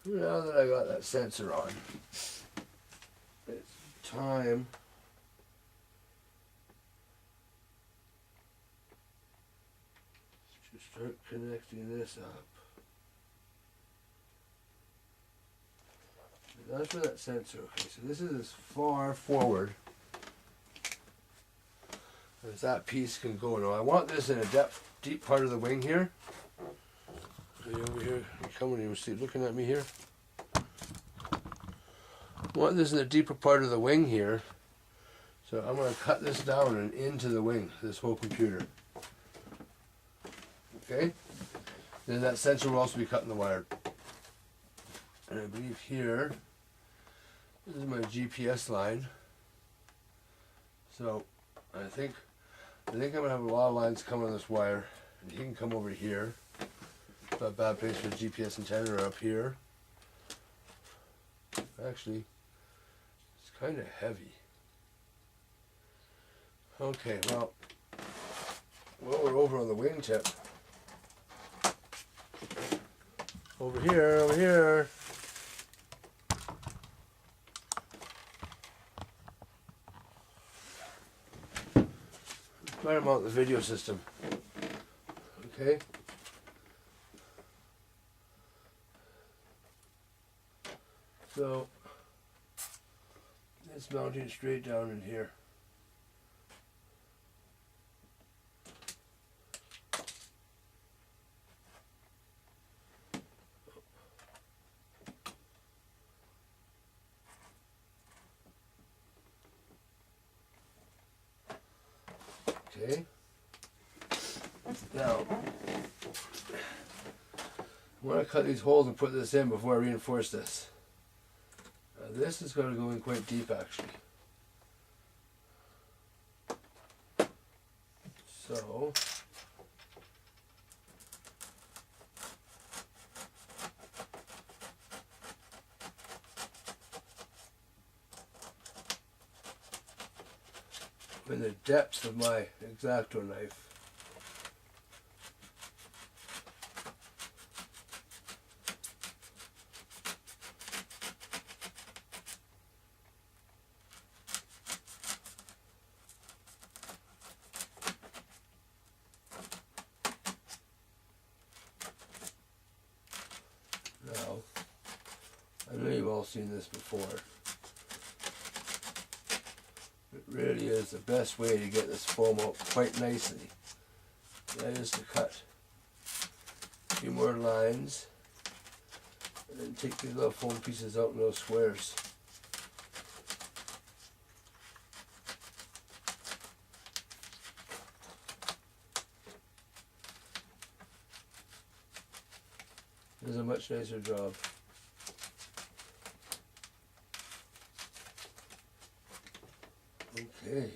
Now that I got that sensor on, it's time to start connecting this up. And that's where that sensor, okay, so this is as far forward as that piece can go. Now I want this in a deep part of the wing here. Are you over here? You coming? You see, looking at me here? I want this in the deeper part of the wing here. So I'm going to cut this down and into the wing, this whole computer. Okay? Then that sensor will also be cut in the wire. And I believe here, this is my GPS line. So I think I'm going to have a lot of lines coming on this wire. And he can come over here. Not a bad place for a GPS antenna, or up here. Actually, it's kind of heavy. Okay, well, we're over on the wingtip. Over here. Try to mount the video system. Okay. So, it's mounting straight down in here. Okay. Now, I want to cut these holes and put this in before I reinforce this. This is going to go in quite deep, actually. So, in the depths of my X-Acto knife. Now, I know you've all seen this before. It really is the best way to get this foam out quite nicely. That is to cut a few more lines and then take these little foam pieces out in those squares. This is a much nicer job. Okay,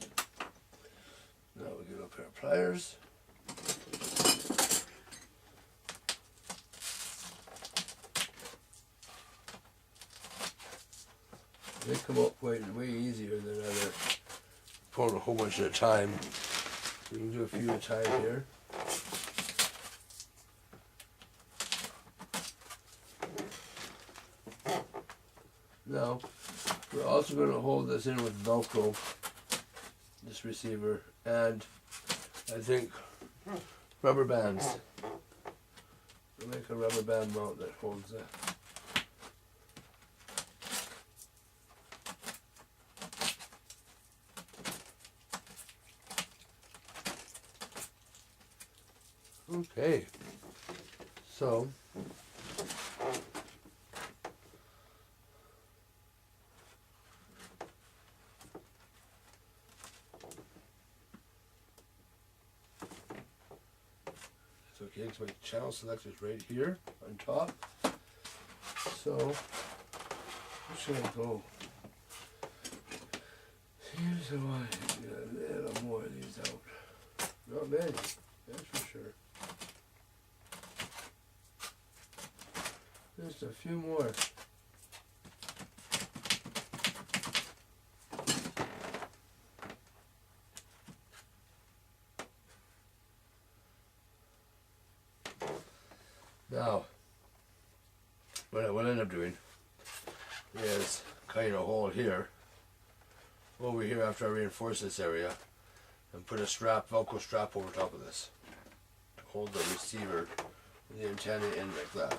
now we get a pair of pliers. They come up way easier than other pulling a whole bunch at a time. We can do a few at a time here. Now, we're also going to hold this in with Velcro, this receiver, and I think rubber bands. We'll make a rubber band mount that holds that. Okay, so okay, so my channel selector is right here on top. So where should I go? Here's how I get a little more of these out. Not many, that's for sure. Just a few more. Now, what I will end up doing is cutting a hole here, over here after I reinforce this area, and put a strap, Velcro strap over top of this to hold the receiver and the antenna in like that.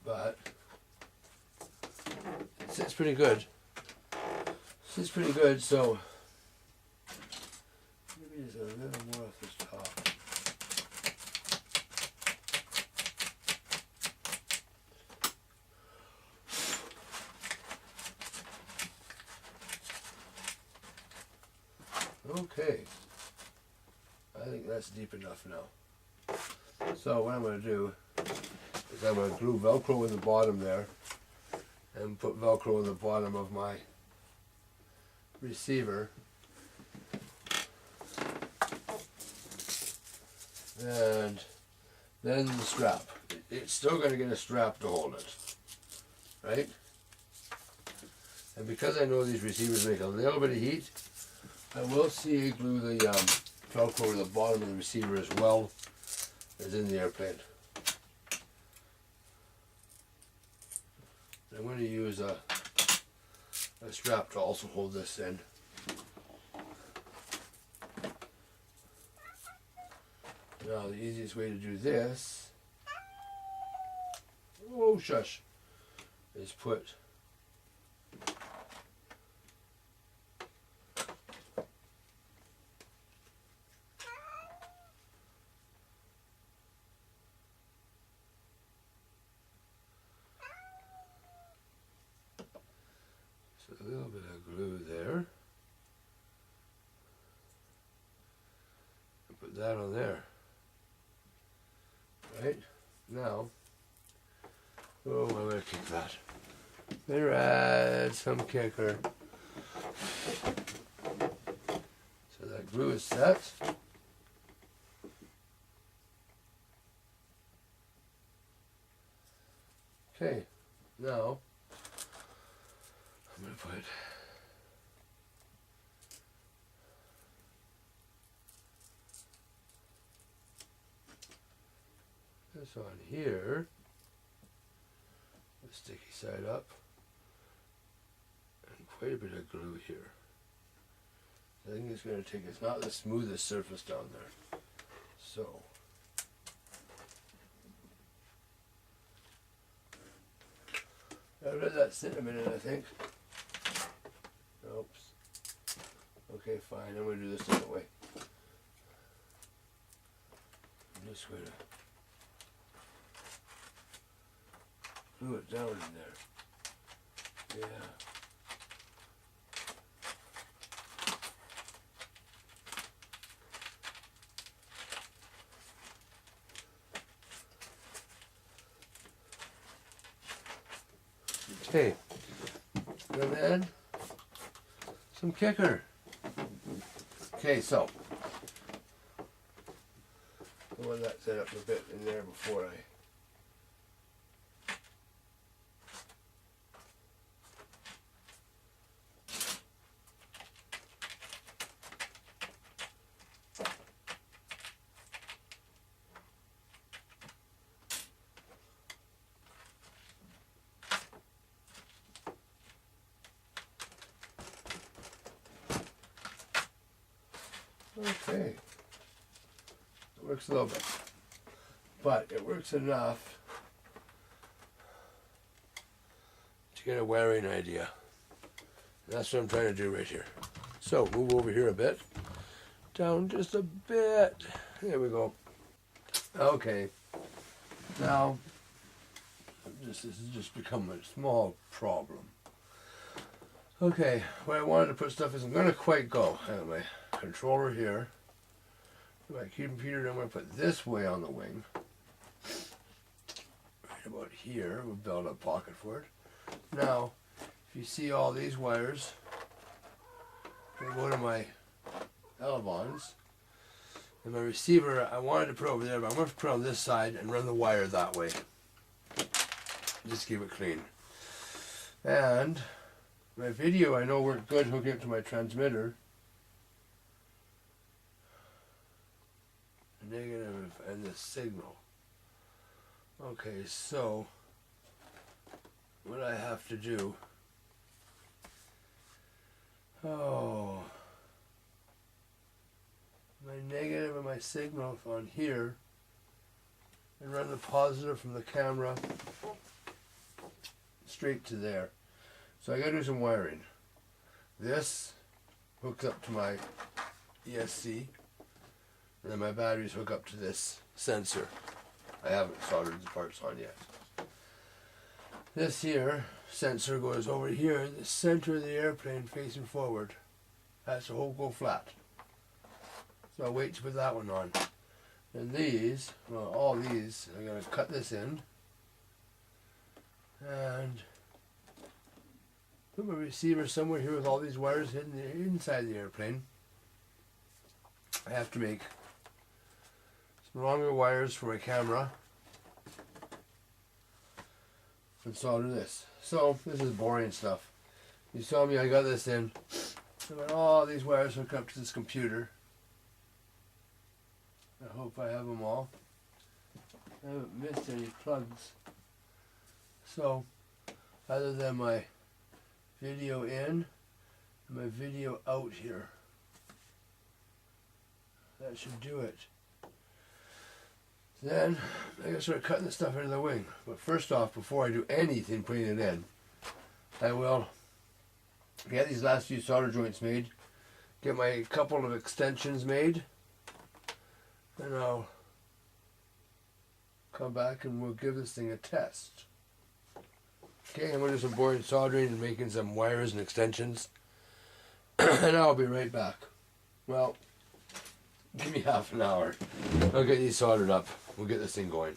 But it sits pretty good. Sits pretty good, so maybe there's a little more off this top. Okay, I think that's deep enough now. So what I'm going to do is I'm going to glue Velcro in the bottom there and put Velcro in the bottom of my receiver, and then the strap. It's still going to get a strap to hold it, right? And because I know these receivers make a little bit of heat, I will glue the Velcro to the bottom of the receiver as well as in the airplane. I'm going to use a strap to also hold this in. Now the easiest way to do this, oh shush, is put a little bit of glue there, and put that on there. Right now, oh, I'm gonna kick that. Better add some kicker. So that glue is set. Okay, now I'm going to put this on here, the sticky side up, and quite a bit of glue here. I think it's going to take, it's not the smoothest surface down there. So, I'll let that sit a minute, I think. Oops. Okay, fine. I'm going to do this the other way. I'm just going to glue it down in there. Yeah. Okay. And then some kicker. Okay, so I want that set up a bit in there before I okay. It works a little bit, but it works enough to get a wiring idea. And that's what I'm trying to do right here. So move over here a bit, down just a bit. There we go. Okay. Now, this has just become a small problem. Okay, where I wanted to put stuff isn't going to quite go. I have my controller here. My computer, I'm going to put this way on the wing. Right about here, we'll build a pocket for it. Now, if you see all these wires, I'm going to go to my elevons. And my receiver, I wanted to put over there, but I'm going to put it on this side and run the wire that way. Just keep it clean. And My video I know worked good hooking it to my transmitter. Negative and the signal. Okay, so what I have to do. Oh, my negative and my signal on here, and run the positive from the camera straight to there. So I gotta do some wiring. This hooks up to my ESC, and then my batteries hook up to this sensor. I haven't soldered the parts on yet. This here sensor goes over here in the center of the airplane facing forward. That's the whole go flat. So I'll wait to put that one on. And these, well, all these, I'm going to cut this in and put my receiver somewhere here with all these wires hidden inside the airplane. I have to make some longer wires for my camera and solder this. So this is boring stuff. You saw me, I got this in. I got all these wires hooked up to this computer. I hope I have them all. I haven't missed any plugs. So, other than my video in and my video out here, that should do it. Then I gotta start cutting the stuff into the wing. But first off, before I do anything putting it in, I will get these last few solder joints made, get my couple of extensions made, and I'll come back and we'll give this thing a test. Okay, I'm going to do some boring soldering and making some wires and extensions, and I'll be right back. Well, give me half an hour. I'll get these soldered up. We'll get this thing going.